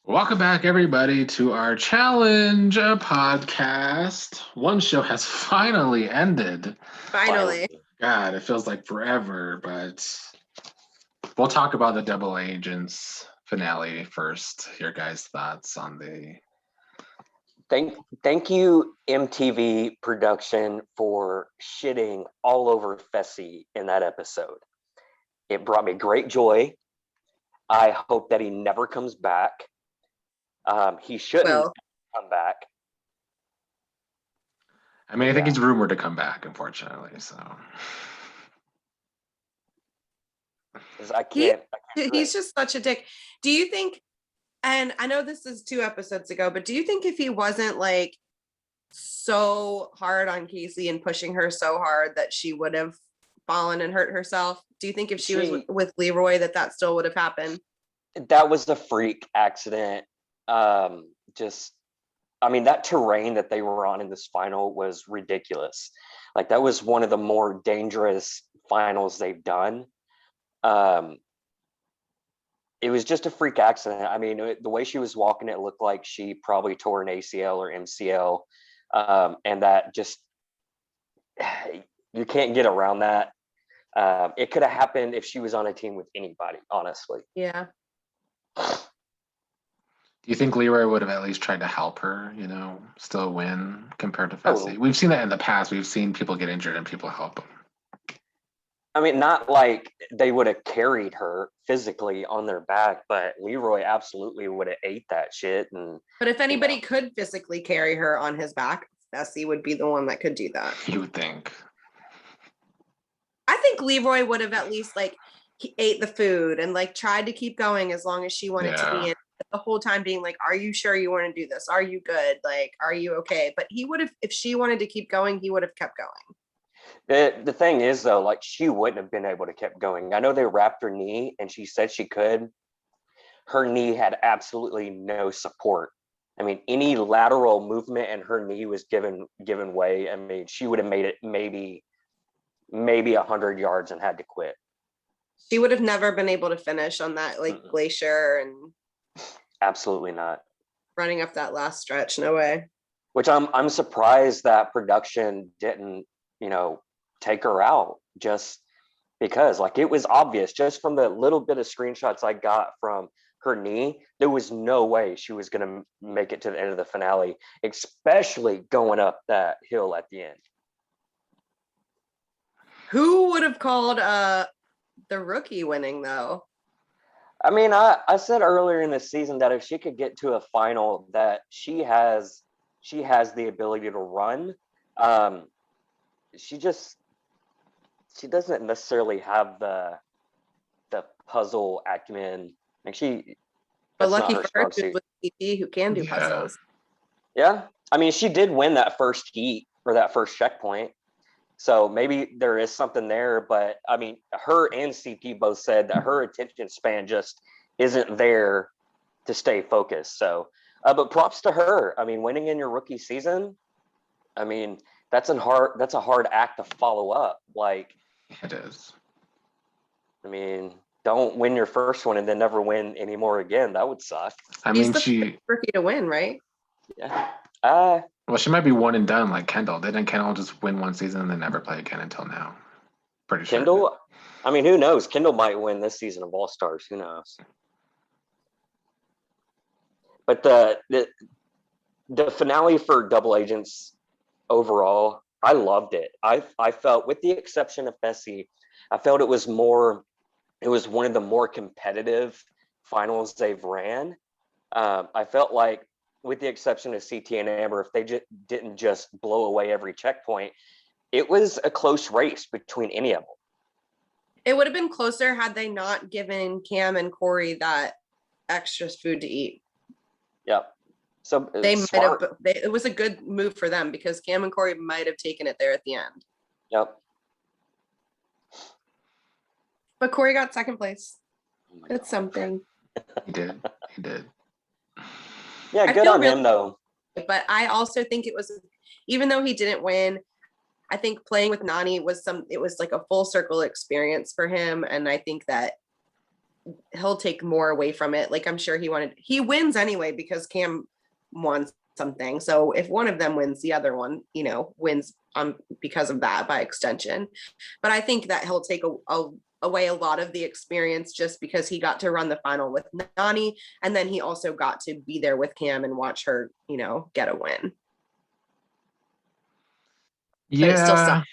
Welcome back, everybody, to our challenge podcast. One show has finally ended. Finally. God, it feels like forever, but we'll talk about the Double Agents finale first. Your guys' thoughts on the. Thank you, MTV production, for shitting all over Fessy in that episode. It brought me great joy. I hope that he never comes back. He shouldn't come back. I mean, I think he's rumored to come back, unfortunately. So I can't. He's just such a dick. Do you think? And I know this is 2 episodes ago, but do you think if he wasn't like so hard on Casey and pushing her so hard that she would have fallen and hurt herself? Do you think if she was with Leroy that still would have happened? That was a freak accident. That terrain that they were on in this final was ridiculous. Like, that was one of the more dangerous finals they've done. It was just a freak accident. I mean, the way she was walking, it looked like she probably tore an ACL or MCL. And that just, you can't get around that. It could have happened if she was on a team with anybody, honestly. Yeah. Do you think Leroy would have at least tried to help her, still win compared to Fessy? We've seen that in the past. We've seen people get injured and people help them. I mean, not like they would have carried her physically on their back, but Leroy absolutely would have ate that shit. But if anybody could physically carry her on his back, Fessy would be the one that could do that. You would think. I think Leroy would have at least he ate the food and tried to keep going as long as she wanted to be in the whole time, being like, are you sure you want to do this? Are you good? Are you okay? But he would have, if she wanted to keep going, he would have kept going. The thing is, though, she wouldn't have been able to keep going. I know they wrapped her knee and she said she could. Her knee had absolutely no support. I mean, any lateral movement and her knee was given way. I mean, she would have made it maybe 100 yards and had to quit. She would have never been able to finish on that glacier and absolutely not running up that last stretch. No way. Which I'm surprised that production didn't, take her out, just because it was obvious just from the little bit of screenshots I got from her knee, there was no way she was going to make it to the end of the finale, especially going up that hill at the end. Who would have called the rookie winning, though? I mean, I said earlier in the season that if she could get to a final, that she has the ability to run. She doesn't necessarily have the puzzle acumen. But lucky for her, she's with CP who can do puzzles. Yeah, I mean, she did win that first heat or that first checkpoint, so maybe there is something there. But I mean, her and CP both said that her attention span just isn't there to stay focused. So, but props to her. I mean, winning in your rookie season, I mean, that's a hard act to follow up. It is. I mean, don't win your first one and then never win anymore again. That would suck. I mean, she rookie to win, right? Yeah. Well, she might be one and done like Kendall. Didn't Kendall just win one season and then never play again until now? Pretty sure. Kendall, I mean, who knows? Kendall might win this season of All Stars. Who knows? But the finale for Double Agents overall, I loved it. I felt, with the exception of Fessy, I felt it was one of the more competitive finals they've ran. I felt like, with the exception of CT and Amber, if they didn't just blow away every checkpoint, it was a close race between any of them. It would have been closer had they not given Cam and Corey that extra food to eat. Yep. So they might have. It was a good move for them because Cam and Corey might have taken it there at the end. Yep. But Corey got second place. It's something. He did. Yeah, good on him though. But I also think it was, even though he didn't win, I think playing with Nany was like a full circle experience for him, and I think that he'll take more away from it. Like I'm sure he wins anyway because Cam wants something. So if one of them wins, the other one, wins because of that by extension. But I think that he'll take away a lot of the experience just because he got to run the final with Nani, and then he also got to be there with Cam and watch her, get a win. But it still sucks.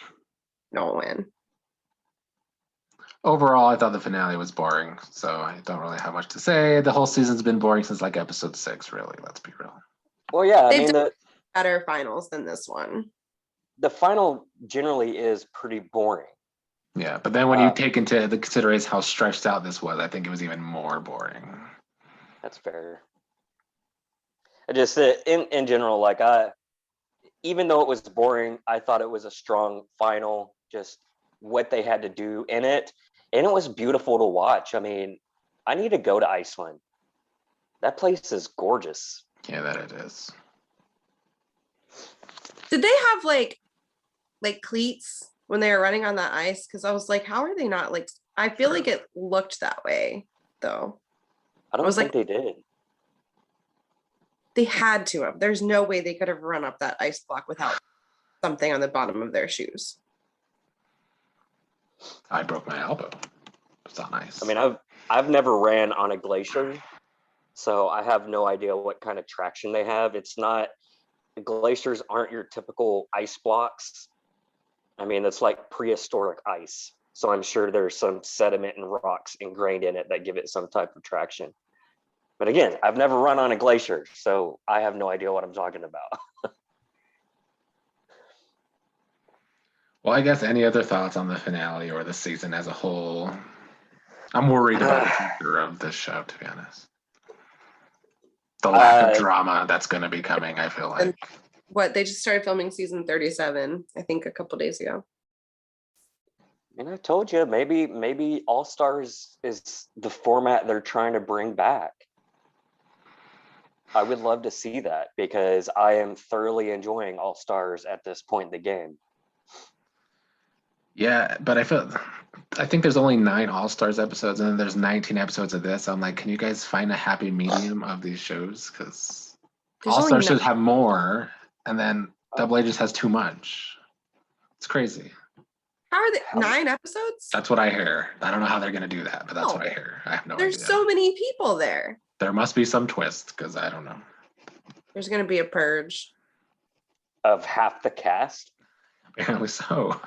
No win. Overall, I thought the finale was boring, so I don't really have much to say. The whole season's been boring since like episode 6, really. Let's be real. Well, yeah, They've done better finals than this one. The final generally is pretty boring. Yeah, but then when you take into the consideration how stretched out this was, I think it was even more boring. That's fair. I just in general, like even though it was boring, I thought it was a strong final. Just what they had to do in it, and it was beautiful to watch. I mean, I need to go to Iceland. That place is gorgeous. Yeah, that it is. Did they have like cleats when they were running on that ice? Because I was like, how are they not like? I feel like it looked that way though. I don't think they did. They had to have. There's no way they could have run up that ice block without something on the bottom of their shoes. I broke my elbow. It's not nice. I mean, I've never ran on a glacier, so I have no idea what kind of traction they have. It's not, the glaciers aren't your typical ice blocks. I mean, it's like prehistoric ice. So I'm sure there's some sediment and rocks ingrained in it that give it some type of traction. But again, I've never run on a glacier, so I have no idea what I'm talking about. Well, I guess any other thoughts on the finale or the season as a whole? I'm worried about the future of this show, to be honest. The lack of drama that's going to be coming, I feel like. What, they just started filming season 37, I think a couple days ago. And I told you, maybe All Stars is the format they're trying to bring back. I would love to see that because I am thoroughly enjoying All Stars at this point in the game. Yeah, but I think there's only 9 All Stars episodes, and then there's 19 episodes of this. I'm like, can you guys find a happy medium of these shows? Because All Stars should have more, and then Double A just has too much. It's crazy. How are they 9 episodes? That's what I hear. I don't know how they're gonna do that, but that's what I hear. I have no idea. There's so many people there. There must be some twist, because I don't know. There's gonna be a purge of half the cast. Apparently so.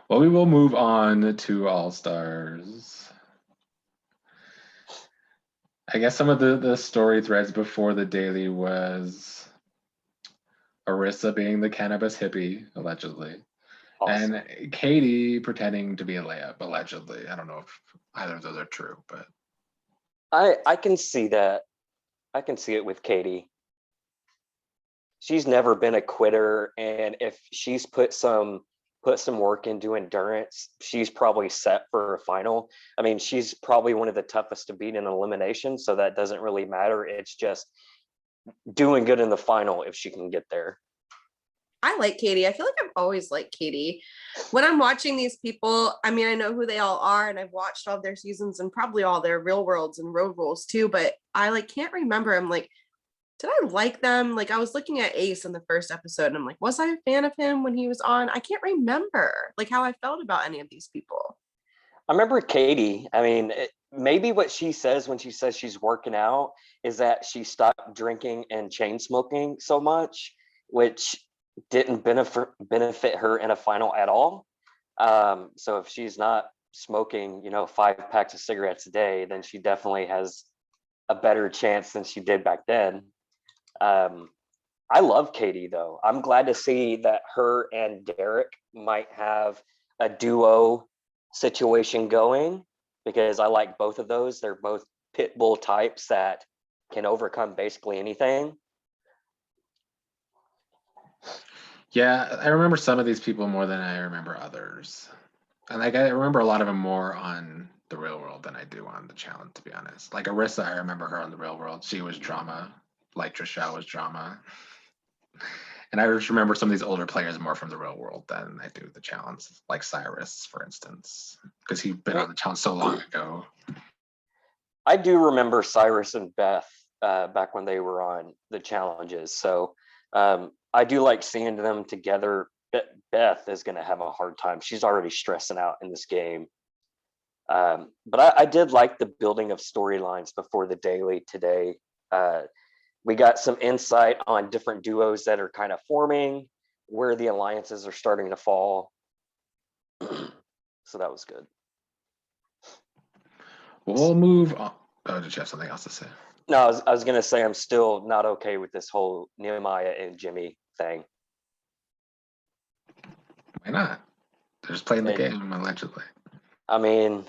Well, we will move on to All Stars. I guess some of the story threads before the daily was Arissa being the cannabis hippie, allegedly. Awesome. And Katie pretending to be a layup, allegedly. I don't know if either of those are true, but I can see that. I can see it with Katie. She's never been a quitter, and if she's put some work into endurance, she's probably set for a final. I mean, she's probably one of the toughest to beat in elimination, so that doesn't really matter. It's just doing good in the final if she can get there. I like Katie. I feel like I've always liked Katie. When I'm watching these people, I mean, I know who they all are, and I've watched all their seasons and probably all their real worlds and road rules too, but I can't remember. I'm like, did I like them? Like, I was looking at Ace in the first episode, and I'm like, was I a fan of him when he was on? I can't remember how I felt about any of these people. I remember Katie. I mean, maybe what she says when she says she's working out is that she stopped drinking and chain smoking so much, which didn't benefit her in a final at all. So if she's not smoking, 5 packs of cigarettes a day, then she definitely has a better chance than she did back then. I love Katie though. I'm glad to see that her and Derek might have a duo situation going because I like both of those. They're both pit bull types that can overcome basically anything. Yeah, I remember some of these people more than I remember others. And I remember a lot of them more on the real world than I do on the challenge, to be honest. Like Arissa, I remember her on the real world. She was drama. Like Trishelle was drama. And I just remember some of these older players more from the real world than I do the challenge, like Cyrus, for instance, because he'd been on the challenge so long ago. I do remember Cyrus and Beth back when they were on the challenges. So I do like seeing them together. Beth is going to have a hard time. She's already stressing out in this game. But I did like the building of storylines before the daily today. We got some insight on different duos that are kind of forming, where the alliances are starting to fall. So that was good. We'll move on. Oh, did you have something else to say? No, I was going to say I'm still not okay with this whole Nehemiah and Jimmy thing. Why not? They're just playing the game, allegedly. I mean,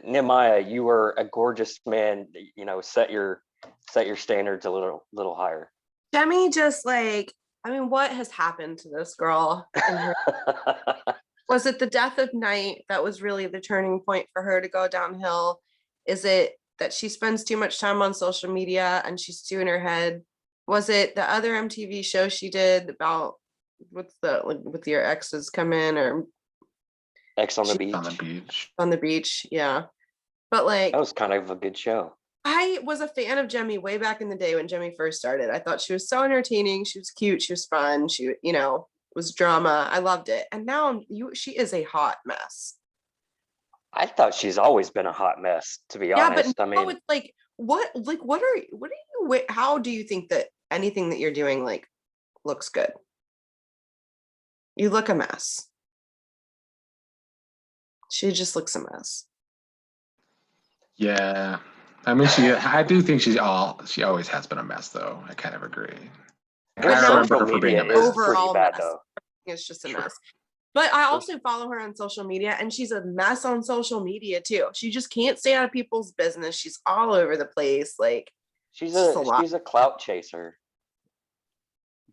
Nehemiah, you were a gorgeous man. You know, set your standards a little higher. Demi just like, I mean, what has happened to this girl? Was it the death of Night that was really the turning point for her to go downhill? Is it that she spends too much time on social media and she's too in her head? Was it the other MTV show she did about with your exes come in, or X on the beach? On the beach. On the beach, yeah. But like, that was kind of a good show. I was a fan of Jemmy way back in the day when Jemmy first started. I thought she was so entertaining. She was cute. She was fun. She, was drama. I loved it. And now she is a hot mess. I thought she's always been a hot mess, to be honest. But it's like, how do you think that anything that you're doing like looks good? You look a mess. She just looks a mess. Yeah. I mean, I do think she always has been a mess, though. I kind of agree. I remember her for being a mess. Overall pretty bad, though. It's just a mess. But I also follow her on social media, and she's a mess on social media too. She just can't stay out of people's business. She's all over the place. Like she's a clout chaser,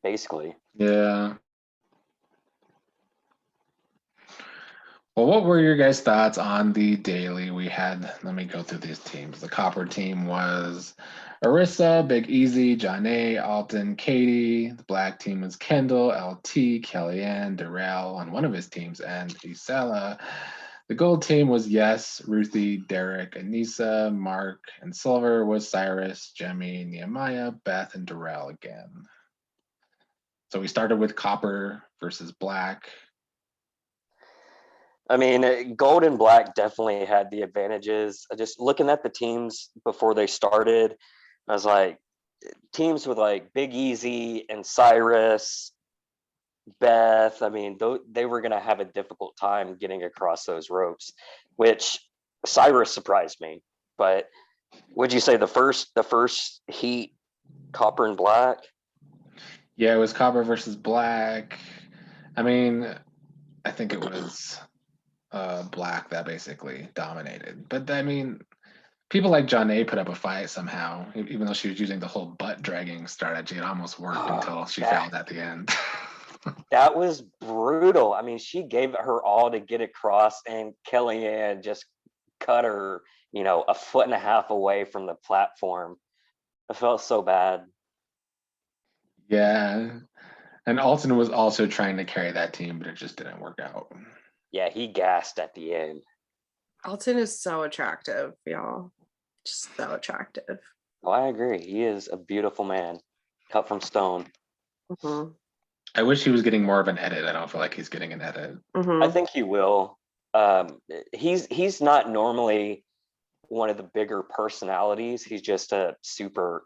basically. Yeah. Well, what were your guys' thoughts on the daily? We had, let me go through these teams. The Copper team was Arissa, Big Easy, Janae, Alton, Katie. The Black team was Kendall, LT, Kellyanne, Darrell on one of his teams, and Isela. The Gold team was Yes, Ruthie, Derek, Anissa, Mark, and Silver was Cyrus, Jemmy, Nehemiah, Beth, and Darrell again. So we started with Copper versus Black. I mean, Gold and Black definitely had the advantages. Just looking at the teams before they started, I was like, teams with like Big Easy and Cyrus, Beth, I mean, they were going to have a difficult time getting across those ropes, which Cyrus surprised me. But would you say the first heat, Copper and Black? Yeah, it was Copper versus Black. I mean, I think it was Black that basically dominated. But I mean, people like Janae put up a fight somehow, even though she was using the whole butt dragging strategy. It almost worked until she failed at the end. That was brutal. I mean, she gave it her all to get across, and Kellyanne just cut her, a foot and a half away from the platform. I felt so bad. Yeah. And Alton was also trying to carry that team, but it just didn't work out. Yeah, he gassed at the end. Alton is so attractive, y'all. Just so attractive. Oh, I agree. He is a beautiful man, cut from stone. Mm-hmm. I wish he was getting more of an edit. I don't feel like he's getting an edit. Mm-hmm. I think he will. He's not normally one of the bigger personalities. He's just a super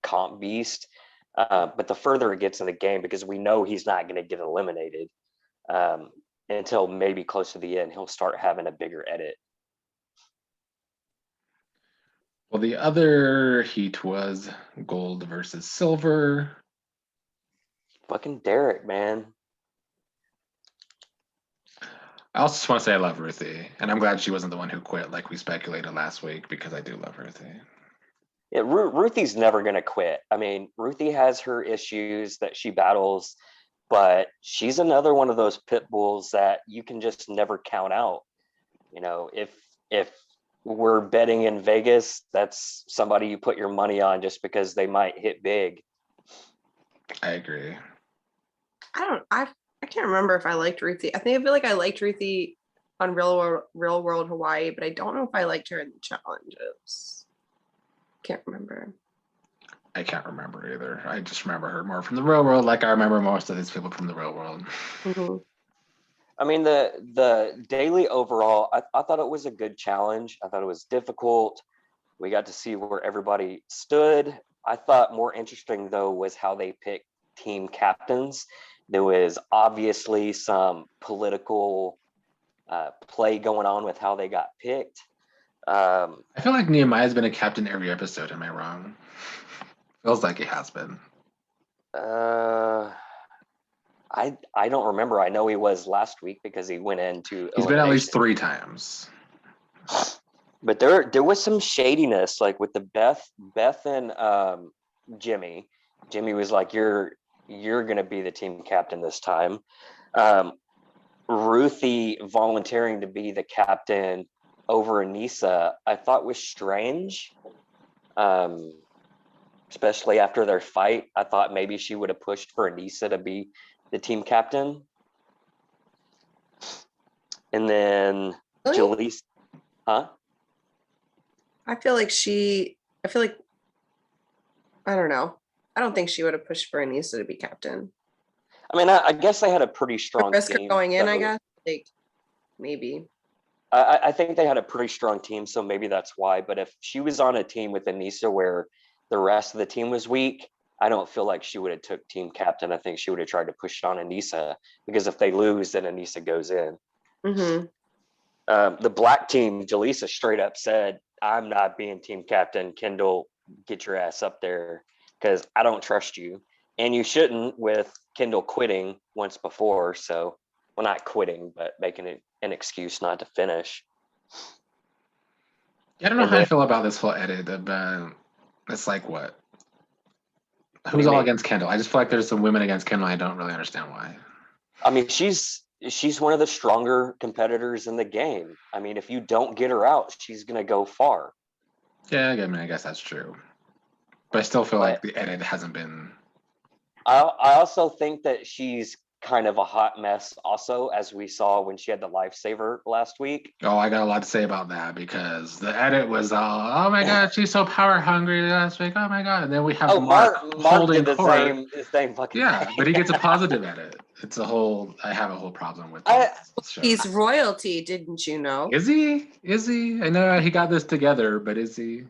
comp beast. But the further it gets in the game, because we know he's not going to get eliminated until maybe close to the end, he'll start having a bigger edit. Well, the other heat was Gold versus Silver. Fucking Derek, man. I also just want to say I love Ruthie, and I'm glad she wasn't the one who quit like we speculated last week, because I do love Ruthie. Yeah, Ruthie's never going to quit. I mean, Ruthie has her issues that she battles, but she's another one of those pit bulls that you can just never count out. If we're betting in Vegas, that's somebody you put your money on just because they might hit big. I agree. I can't remember if I liked Ruthie. I feel like I liked Ruthie on Real World Hawaii, but I don't know if I liked her in the challenges. Can't remember. I can't remember either. I just remember her more from the real world, like I remember most of these people from the real world. Mm-hmm. I mean, the daily overall, I thought it was a good challenge. I thought it was difficult. We got to see where everybody stood. I thought more interesting, though, was how they picked team captains. There was obviously some political play going on with how they got picked. I feel like Nehemiah's been a captain every episode. Am I wrong? Feels like he has been. I don't remember. I know he was last week because he went into. He's been at least 3 times. But there was some shadiness, like with the Beth and Jimmy. Jimmy was like, "You're gonna be the team captain this time." Ruthie volunteering to be the captain over Anissa, I thought was strange. Especially after their fight, I thought maybe she would have pushed for Anissa to be the team captain. And then Really? Jaleesa, huh? I feel like I don't know. I don't think she would have pushed for Anissa to be captain. I mean, I guess they had a pretty strong Risk her team. going in, So I guess. Like maybe. I think they had a pretty strong team, so maybe that's why. But if she was on a team with Anissa where the rest of the team was weak, I don't feel like she would have took team captain. I think she would have tried to push it on Anissa because if they lose, then Anissa goes in. Mm-hmm. The black team, Jaleesa straight up said, "I'm not being team captain. Kendall, get your ass up there because I don't trust you. And you shouldn't with Kendall quitting once before. So, well, not quitting, but making it an excuse not to finish." Yeah, I don't know how I feel about this whole edit. It's like what? Who's all against Kendall? I just feel like there's some women against Kendall. I don't really understand why. I mean, she's one of the stronger competitors in the game. I mean, if you don't get her out, she's gonna go far. Yeah, I mean, I guess that's true. But I still feel like the edit hasn't been. I also think that she's kind of a hot mess also, as we saw when she had the lifesaver last week. Oh, I got a lot to say about that because the edit was all, oh my god, she's so power hungry last week. Oh my god. And then we have Mark holding did the court. same fucking thing. But he gets a positive edit. It's a whole, I have a whole problem with this show. He's royalty, didn't you know? Is he? I know he got this together, but is he?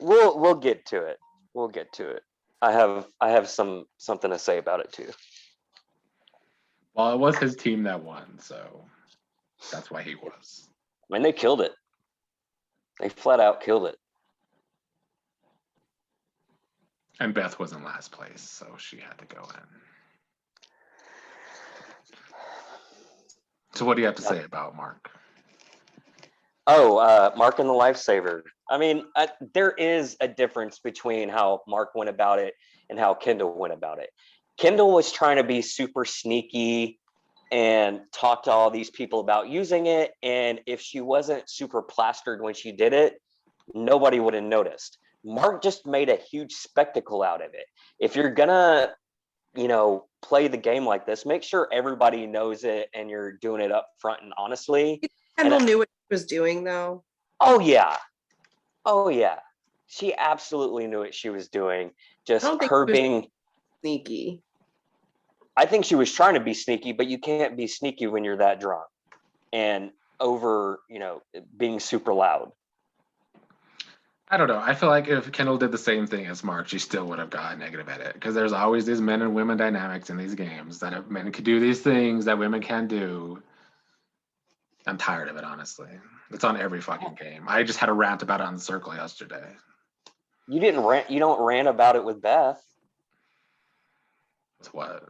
We'll get to it. We'll get to it. I have something to say about it too. Well, it was his team that won, so that's why he was. I mean, they killed it. They flat out killed it. And Beth was in last place, so she had to go in. So what do you have to say about Mark? Oh, Mark and the lifesaver. I mean, there is a difference between how Mark went about it and how Kendall went about it. Kendall was trying to be super sneaky and talk to all these people about using it. And if she wasn't super plastered when she did it, nobody would have noticed. Mark just made a huge spectacle out of it. If you're gonna, play the game like this, make sure everybody knows it and you're doing it up front and honestly. Kendall knew what she was doing though. Oh yeah. She absolutely knew what she was doing. Just her being sneaky. I think she was trying to be sneaky, but you can't be sneaky when you're that drunk and over, being super loud. I don't know. I feel like if Kendall did the same thing as Mark, she still would have got a negative edit because there's always these men and women dynamics in these games that men can do these things that women can't do. I'm tired of it, honestly. It's on every fucking game. I just had a rant about it on the circle yesterday. You didn't rant. You don't rant about it with Beth. With what?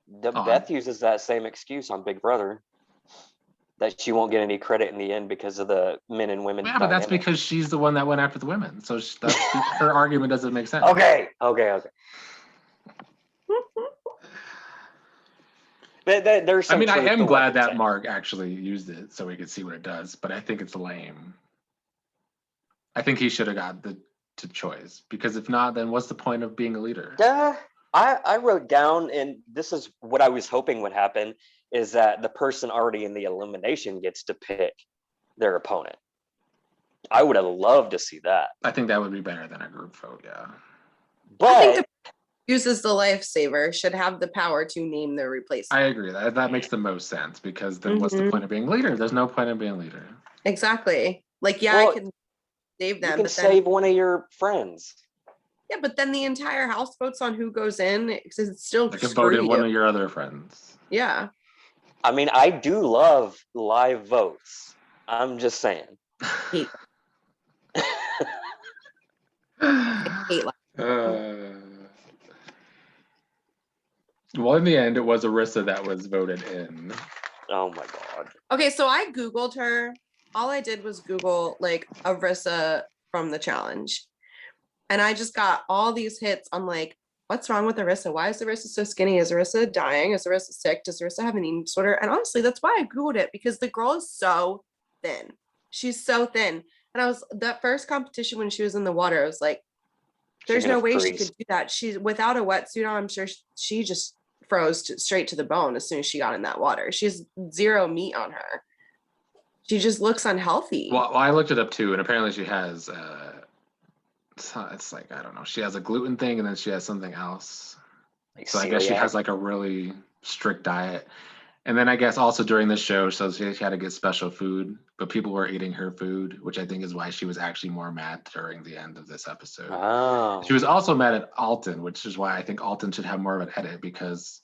Beth uses that same excuse on Big Brother that she won't get any credit in the end because of the men and women. Yeah, but that's because she's the one that went after the women. So her argument doesn't make sense. Okay. There's I mean, I am glad that Mark actually used it so we could see what it does, but I think it's lame. I think he should have got the choice because if not, then what's the point of being a leader? I wrote down, and this is what I was hoping would happen, is that the person already in the elimination gets to pick their opponent. I would have loved to see that. I think that would be better than a group vote, yeah. But I think the uses the lifesaver should have the power to name their replacement. I agree. That makes the most sense, because then what's the point of being leader? There's no point of being leader. Exactly. Like, yeah, well, I can save them, you can but save then one of your friends. yeah, but then the entire house votes on who goes in because it's still Like, a screw voted one you. of your other friends. Yeah. I mean, I do love live votes. I'm just saying. Hate hate Well, in the end, it was Arissa that was voted in. Oh my God. Okay, so I Googled her. All I did was Google like Arissa from the challenge. And I just got all these hits on like, what's wrong with Arissa? Why is Arissa so skinny? Is Arissa dying? Is Arissa sick? Does Arissa have an eating disorder? And honestly, that's why I Googled it, because the girl is so thin. She's so thin. And I was that first competition when she was in the water, I was like, there's no way she could do that. She's without a wetsuit on. I'm sure she just froze straight to the bone as soon as she got in that water. She's zero meat on her. She just looks unhealthy. Well, I looked it up too, and apparently she has it's like, I don't know, she has a gluten thing, and then she has something else. Like so I guess she has like a really strict diet. And then I guess also during the show, so she had to get special food, but people were eating her food, which I think is why she was actually more mad during the end of this episode. Oh. She was also mad at Alton, which is why I think Alton should have more of an edit, because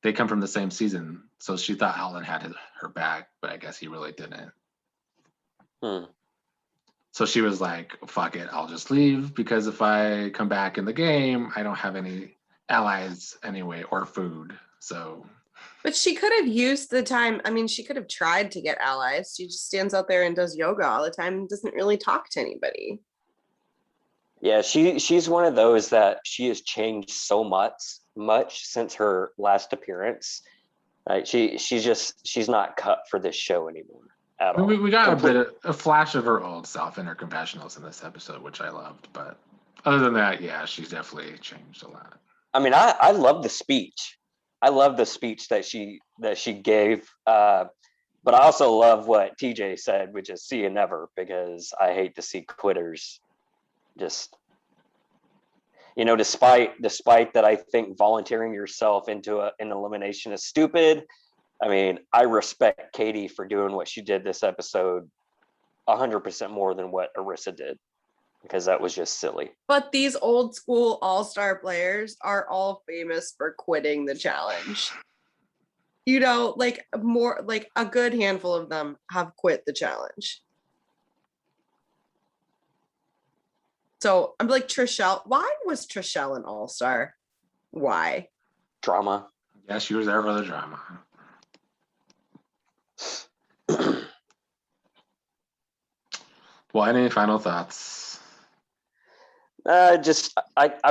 they come from the same season. So she thought Alton had her back, but I guess he really didn't. So she was like, fuck it, I'll just leave, because if I come back in the game, I don't have any allies anyway, or food. So but she could have used the time. I mean, she could have tried to get allies. She just stands out there and does yoga all the time and doesn't really talk to anybody. Yeah, she's one of those that she has changed so much since her last appearance. Right? She's not cut for this show anymore at all. We got a flash of her old self in her confessionals in this episode, which I loved. But other than that, yeah, she's definitely changed a lot. I mean, I love the speech. I love the speech that she gave. But I also love what TJ said, which is see you never, because I hate to see quitters just, despite that I think volunteering yourself into an elimination is stupid. I mean, I respect Katie for doing what she did this episode 100% more than what Arissa did, because that was just silly. But these old school all-star players are all famous for quitting the challenge. Like more like a good handful of them have quit the challenge. So I'm like, Trishelle, why was Trishelle an all-star? Why? Drama. Yeah, she was there for the drama. Well, any final thoughts? I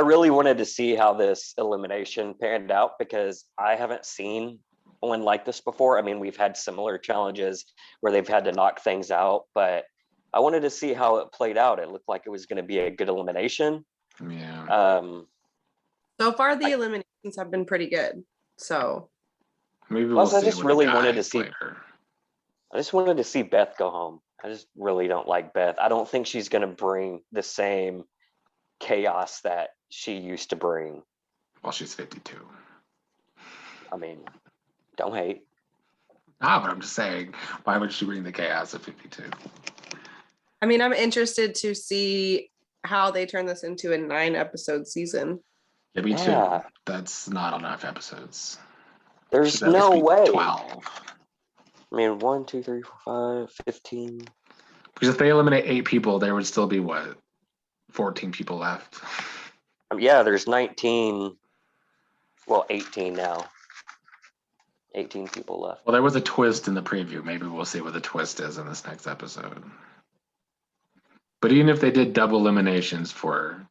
really wanted to see how this elimination panned out, because I haven't seen one like this before. I mean, we've had similar challenges where they've had to knock things out, but I wanted to see how it played out. It looked like it was going to be a good elimination. Yeah. So far, the eliminations have been pretty good. So maybe we'll see. I just really wanted to see her. I just wanted to see Beth go home. I just really don't like Beth. I don't think she's going to bring the same chaos that she used to bring. Well, she's 52. I mean, don't hate. Ah, but I'm just saying, why would she bring the chaos at 52? I mean, I'm interested to see how they turn this into a 9-episode season. Yeah, me too. That's not enough episodes. There's no way. 12. I mean, 1, 2, 3, 4, 5, 15. Because if they eliminate 8 people, there would still be 14 people left. Yeah, there's 19. Well, 18 now. 18 people left. Well, there was a twist in the preview. Maybe we'll see what the twist is in this next episode. But even if they did double eliminations for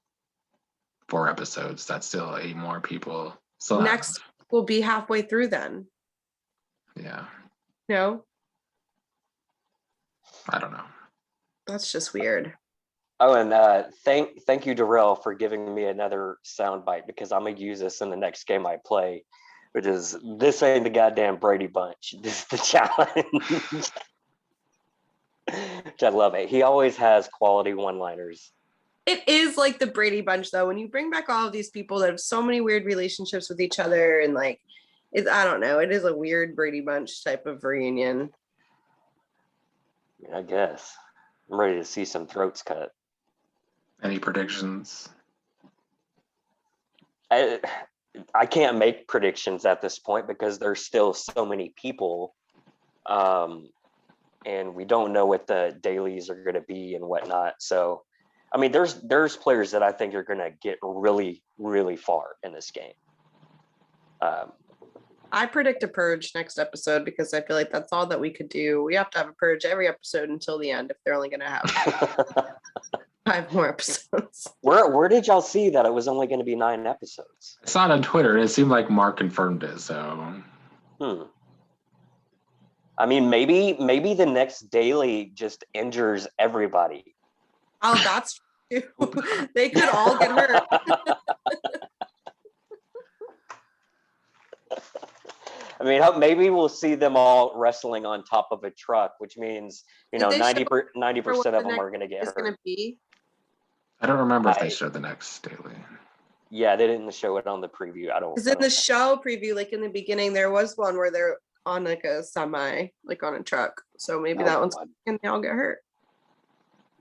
4 episodes, that's still 8 more people. So next we'll be halfway through then. Yeah. No? I don't know. That's just weird. Oh, and thank you, Darrell, for giving me another soundbite because I'm gonna use this in the next game I play, which is this ain't the goddamn Brady Bunch. This is the challenge. Which I love it. He always has quality one-liners. It is like the Brady Bunch, though, when you bring back all of these people that have so many weird relationships with each other, and like, I don't know, it is a weird Brady Bunch type of reunion. I guess I'm ready to see some throats cut. Any predictions? I can't make predictions at this point because there's still so many people, and we don't know what the dailies are going to be and whatnot. So, I mean, there's players that I think are going to get really, really far in this game. I predict a purge next episode because I feel like that's all that we could do. We have to have a purge every episode until the end if they're only going to have 5 more episodes. Where did y'all see that it was only going to be 9 episodes? I saw it on Twitter and it seemed like Mark confirmed it. So, I mean, maybe the next daily just injures everybody. Oh, that's true. They could all get hurt. I mean, maybe we'll see them all wrestling on top of a truck, which means 90% of them are going to get hurt. Gonna be? I don't remember if they showed the next daily. Yeah, they didn't show it on the preview. Because in the show preview, like in the beginning, there was one where they're on like a semi, like on a truck. So maybe that one's and they all get hurt.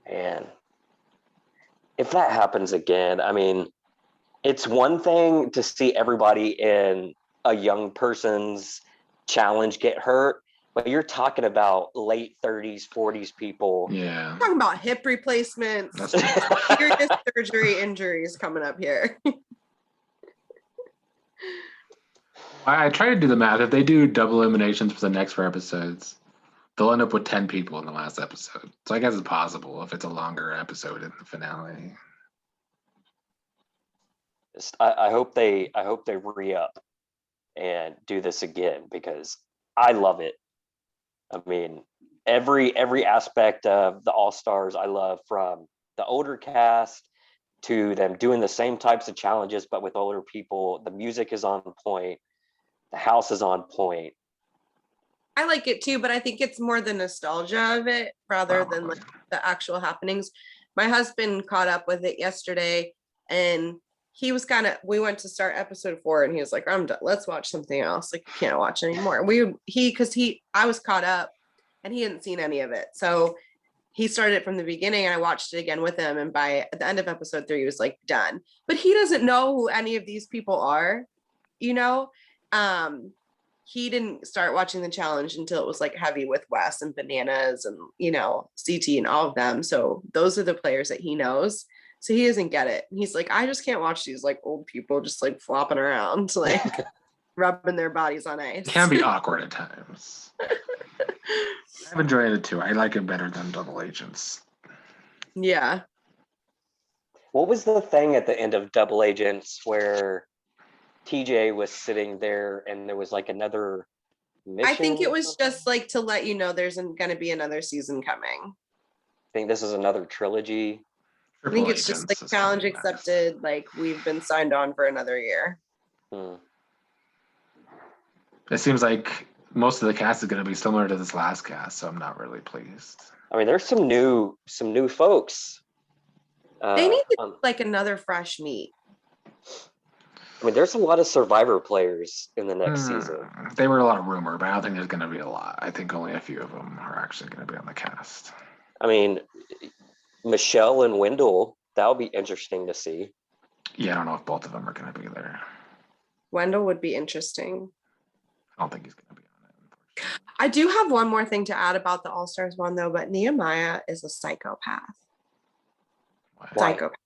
Man, if that happens again, I mean, it's one thing to see everybody in a young person's challenge get hurt, but you're talking about late 30s, 40s people. Yeah. I'm talking about hip replacements, serious surgery injuries coming up here. I try to do the math. If they do double eliminations for the next 4 episodes, they'll end up with 10 people in the last episode. So I guess it's possible if it's a longer episode in the finale. I hope they re-up and do this again because I love it. I mean, every aspect of the All-Stars I love, from the older cast to them doing the same types of challenges but with older people. The music is on point. The house is on point. I like it too, but I think it's more the nostalgia of it rather than like the actual happenings. My husband caught up with it yesterday and he was we went to start episode 4 and he was like, I'm done. Let's watch something else. Like, you can't watch anymore. I was caught up and he hadn't seen any of it. So he started it from the beginning and I watched it again with him. And at the end of episode 3, he was like, done. But he doesn't know who any of these people are, he didn't start watching the challenge until it was like heavy with Wes and Bananas and, CT and all of them. So those are the players that he knows. So he doesn't get it. He's like, I just can't watch these like old people just like flopping around, like rubbing their bodies on ice. It can be awkward at times. I'm enjoying it too. I like it better than Double Agents. Yeah. What was the thing at the end of Double Agents where TJ was sitting there and there was like another mission? I think it was just like to let you know there's going to be another season coming. I think this is another trilogy. I think it's just like challenge accepted. Like we've been signed on for another year. It seems like most of the cast is going to be similar to this last cast, so I'm not really pleased. I mean, there's some new folks. They need like another fresh meat. I mean, there's a lot of Survivor players in the next season. They were a lot of rumor, but I don't think there's going to be a lot. I think only a few of them are actually going to be on the cast. I mean, Michelle and Wendell, that'll be interesting to see. Yeah, I don't know if both of them are going to be there. Wendell would be interesting. I don't think he's going to be on it. I do have one more thing to add about the All-Stars one, though, but Nehemiah is a psychopath. Why? Psychopath.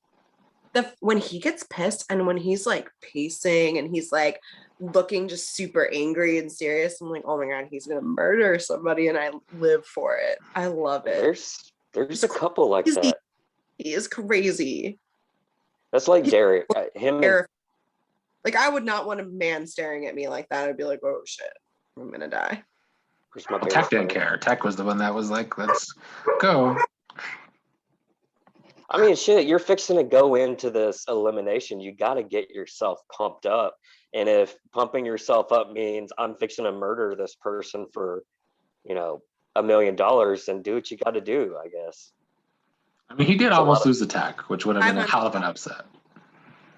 When he gets pissed and when he's like pacing and he's like looking just super angry and serious, I'm like, oh my God, he's going to murder somebody, and I live for it. I love it. There's a couple like that. He is crazy. That's like Derek. Like, I would not want a man staring at me like that. I'd be like, oh shit, I'm gonna die. Tech didn't care. Tech was the one that was like, let's go. I mean, shit, you're fixing to go into this elimination. You got to get yourself pumped up. And if pumping yourself up means I'm fixing to murder this person for, $1 million, then do what you got to do, I guess. I mean, he did almost lose the tag, which would have been a hell of an upset.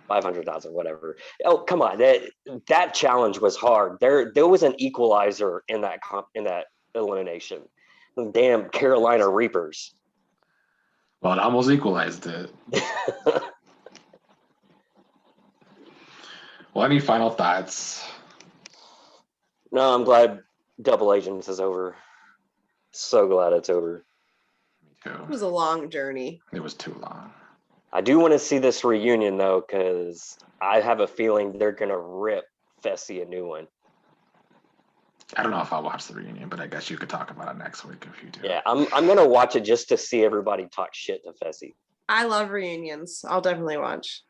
500,000, whatever. Oh, come on. That challenge was hard. There was an equalizer in that elimination. Damn Carolina Reapers. Well, it almost equalized it. Well, any final thoughts? No, I'm glad Double Agents is over. So glad it's over. Me too. It was a long journey. It was too long. I do want to see this reunion, though, because I have a feeling they're going to rip Fessy a new one. I don't know if I'll watch the reunion, but I guess you could talk about it next week if you do. Yeah, I'm going to watch it just to see everybody talk shit to Fessy. I love reunions. I'll definitely watch.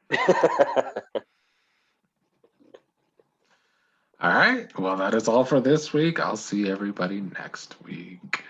All right. Well, that is all for this week. I'll see everybody next week.